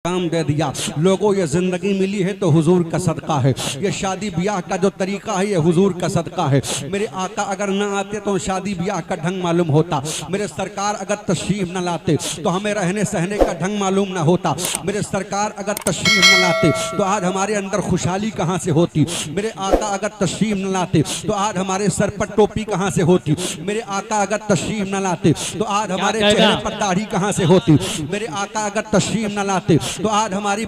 काम दे दिया। लोगों ये जिंदगी मिली है तो हुजूर का सदका है, ये शादी ब्याह का जो तरीका है ये हुजूर का सदका है। मेरे आका अगर ना आते तो शादी ब्याह का ढंग मालूम होता, मेरे सरकार अगर तशरीफ न लाते तो हमें रहने सहने का ढंग मालूम ना होता, मेरे सरकार अगर तशरीफ न लाते तो आज हमारे अंदर खुशहाली कहाँ से होती, मेरे आका अगर तशरीफ न लाते तो आज हमारे सर पर टोपी कहाँ से होती, मेरे आका अगर तशरीफ न लाते तो आज हमारे चेहरे पर दाढ़ी कहाँ से होती, मेरे आका अगर तशरीफ न लाते तो आज हमारी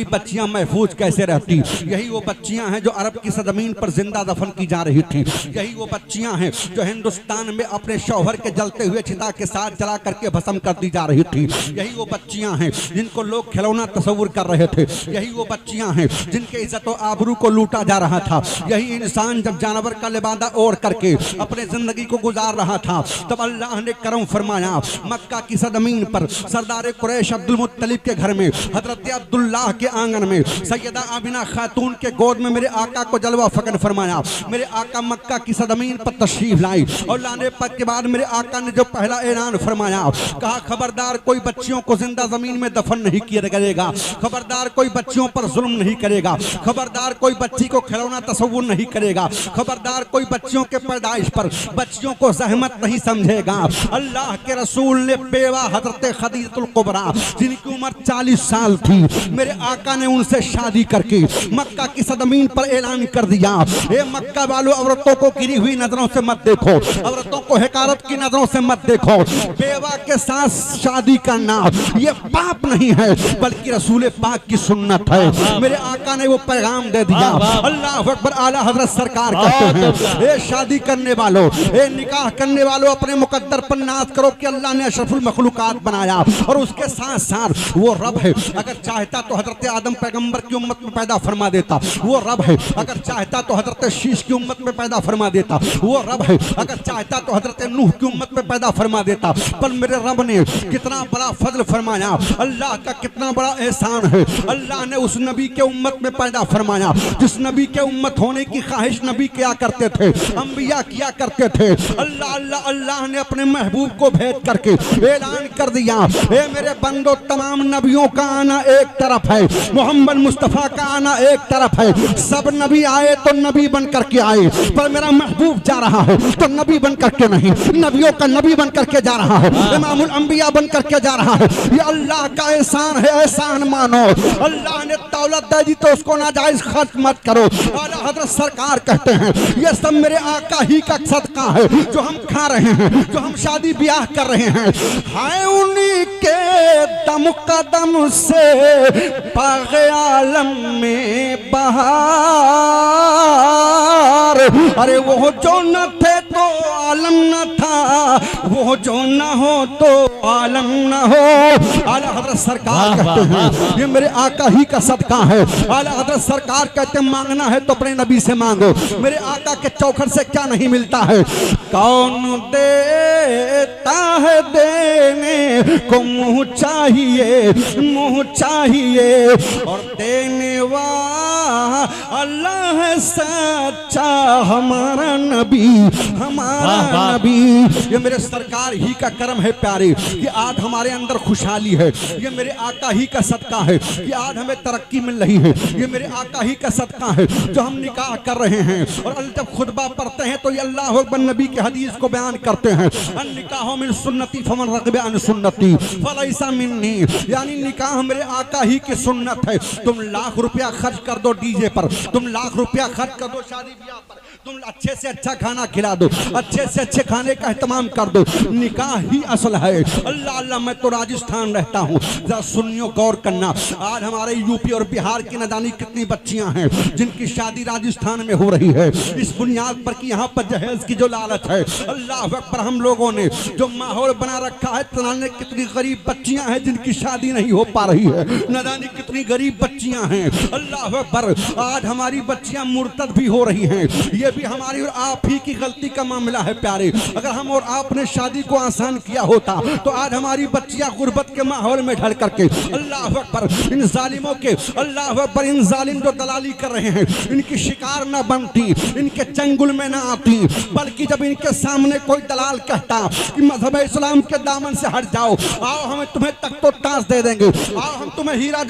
बच्चियां महफूज कैसे रहती। यही वो बच्चियां हैं जो अरब की सरजमीन पर जिंदा दफन की जा रही थी, यही वो बच्चियां हैं जो हिंदुस्तान में अपने शौहर के जलते हुए चिता के साथ जला करके भस्म कर दी जा रही थी, यही वो बच्चियां हैं जिनको लोग खिलौना तस्वुर कर रहे थे, यही वो बच्चियां हैं जिनके इज्जत और आबरू को लूटा जा रहा था। यही इंसान जब जानवर का लिबादा ओढ़ करके अपने जिंदगी को गुजार रहा था तब अल्लाह ने करम फरमाया। मक्का की सरजमीन पर सरदार कुरैश अब्दुल मुत्तलिब के घर में हजरत अब्दुल्लाह के आंगन में सैयदा आमिना खातून के गोद में मेरे आका को जलवा फकन फरमाया। मेरे आका मक्का की सरजमीन पर तशरीफ लाई और लाने पर के बाद मेरे आका ने जो पहला ऐलान फरमाया, कहा खबरदार कोई बच्चियों को जिंदा जमीन में दफन नहीं किया करेगा, खबरदार कोई बच्चियों पर जुल्म नहीं करेगा, खबरदार कोई बच्ची को खिलौना तस्वुर नहीं करेगा, खबरदार कोई बच्चियों के पैदाइश पर बच्चियों को जहमत नहीं समझेगा। अल्लाह के रसूल ने बेवा हजरत खदीजतुल कुबरा जिनकी उम्र 40 साल थी, मेरे आका ने उनसे शादी करके मक्का की सरजमीन पर ऐलान कर दिया, ए मक्का वालों औरतों को गिरी हुई नजरों से मत देखो, औरतों को हकारत की नजरों से मत देखो, बेवा के साथ शादी करना ये पाप नहीं है बल्कि रसूल पाक की सुन्नत है। मेरे आका ने वो पैगाम दे दिया। अल्लाह अकबर। आला हजरत सरकार कहते हैं, ए शादी करने वालों, ए निकाह करने वालों, अपने मुकद्दर पर नाज करो कि अल्लाह ने अशरफुल मखलूकात बनाया और उसके साथ साथ वो रब है, अगर चाहता तो हजरत आदम पैगंबर की उम्मत में पैदा फरमा देता, वो रब है, अगर चाहता तो हजरत शीश की उम्मत में पैदा फरमा देता, वो रब है, अगर चाहता तो हजरत नूह की उम्मत में पैदा फरमा देता। पर मेरे रब ने कितना बड़ा फजल फरमाया, अल्लाह का कितना बड़ा एहसान है, अल्लाह ने उस नबी के उम्मत में पैदा फरमाया जिस नबी के उम्मत होने की ख्वाहिश नबी किया करते थे, अंबिया किया करते थे। अल्लाह अल्लाह अल्लाह ने अपने महबूब को भेज करके ऐलान कर दिया, ए मेरे बंदो, तमाम नबियों का आना एक तरफ है, मोहम्मद मुस्तफ़ा का आना एक तरफ है। सब नबी आए तो नबी बन करके आए, पर मेरा महबूब जा रहा है तो नबी बन करके नहीं, नबियों का नबी बन करके जा रहा है, इमामुल अंबिया बन करके जा रहा है। ये अल्लाह का एहसान है, एहसान मानो। अल्लाह ने दौलत दे दी तो उसको नाजायज खर्च मत करो। आला हजरत सरकार कहते हैं ये सब मेरे आका ही का सदका है, जो हम खा रहे हैं, जो हम शादी ब्याह कर रहे हैं, हाय उन्हीं के दम कदम से बाग़े आलम में बहार। अरे वो जो न थे तो आलम न था, वो जो न हो तो आलम न हो। आला हजरत सरकार कहते हैं ये मेरे आका ही का सदका है। आला हजरत सरकार कहते हैं मांगना है तो अपने नबी से मांगो। मेरे आका के चौखट से क्या नहीं मिलता है, कौन देता है देने को मुँह चाहिए, मुँह चाहिए, और देने वाला अल्लाह है सच्चा, हमारा नबी, हमारा नबी। ये मेरे सरकार ही का करम है प्यारे कि आज हमारे अंदर खुशहाली है, ये मेरे आका ही का सदका है कि आज हमें तरक्की मिल रही है, ये मेरे आका ही का सदका है जो हम निकाह कर रहे हैं। और जब खुतबा पढ़ते हैं तो ये अल्लाह अकबर नबी के हदीस को बयान करते हैं, अन निकाह मिन सुन्नती फमन रग़िबा अन सुन्नती फलैसा मिन्नी, यानी निकाह मेरे आका ही की सुन्नत है। तुम लाख रुपया खर्च कर दो डीजे पर, तुम लाख रुपया खर्च कर दो शादी ब्याह पर, तुम अच्छे से अच्छा खाना खिला दो, अच्छे से अच्छे खाने का एहतमाम कर दो, निकाह ही असल है। अल्लाह अल्लाह, मैं तो राजस्थान रहता हूँ, जरा सुनियो गौर करना, आज हमारे यूपी और बिहार की न जानी कितनी बच्चियां हैं जिनकी शादी राजस्थान में हो रही है, इस बुनियाद पर कि यहाँ पर जहेज की जो लालच है। अल्लाह अकबर, हम लोगों ने जो माहौल बना रखा है, तनाने कितनी गरीब बच्चियां हैं जिनकी शादी नहीं हो पा रही है, न जानी कितनी गरीब बच्चियां हैं। अल्लाह अकबर, आज हमारी बच्चियां मुर्तद भी हो रही हैं, ये भी हमारी और आप ही की गलती का मामला है प्यारे। अगर हम और आपने शादी को आसान किया होता तो आज हमारी बच्चियां गुर्बत के माहौल में ढल करके अल्लाह अकबर इन जालिमों के, अल्लाह अकबर इन जालिम जो दलाली कर रहे हैं इनकी शिकार न बनती, इनके चंगुल में ना आती, बल्कि जब इनके सामने कोई दलाल कहता कि मजहब इस्लाम के दामन से हट जाओ, आओ हम तुम्हें तख्तो ताज दे देंगे, आओ हम तुम्हें हीरा